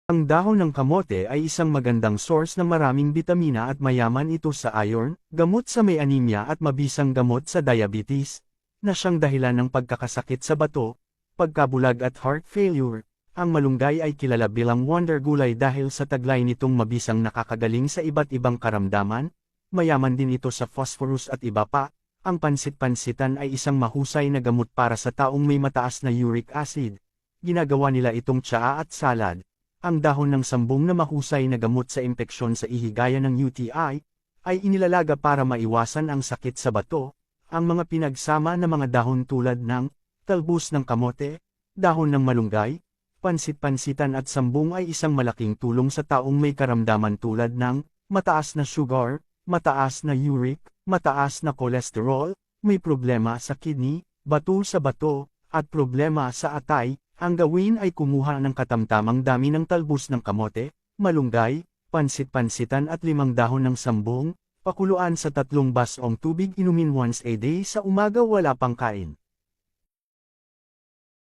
Ang dahon ng kamote ay isang magandang source ng maraming bitamina at mayaman ito sa iron, gamot sa may anemia at mabisang gamot sa diabetes, na siyang dahilan ng pagkakasakit sa bato, pagkabulag at heart failure. Ang malunggay ay kilala bilang wonder gulay dahil sa taglay nitong mabisang nakakagaling sa iba't ibang karamdaman, mayaman din ito sa phosphorus at iba pa. Ang pansit-pansitan ay isang mahusay na gamot para sa taong may mataas na uric acid. Ginagawa nila itong tsaa at salad. Ang dahon ng sambong na mahusay na gamot sa impeksyon sa ihi gaya ng UTI, ay inilalaga para maiwasan ang sakit sa bato. Ang mga pinagsama na mga dahon tulad ng talbos ng kamote, dahon ng malunggay, pansit-pansitan at sambong ay isang malaking tulong sa taong may karamdaman tulad ng mataas na sugar, mataas na uric, mataas na kolesterol, may problema sa kidney, bato sa bato, at problema sa atay. Ang gawin ay kumuha ng katamtamang dami ng talbos ng kamote, malunggay, pansit-pansitan at 5 dahon ng sambong, pakuluan sa 3 basong tubig, inumin once a day sa umaga wala pang kain.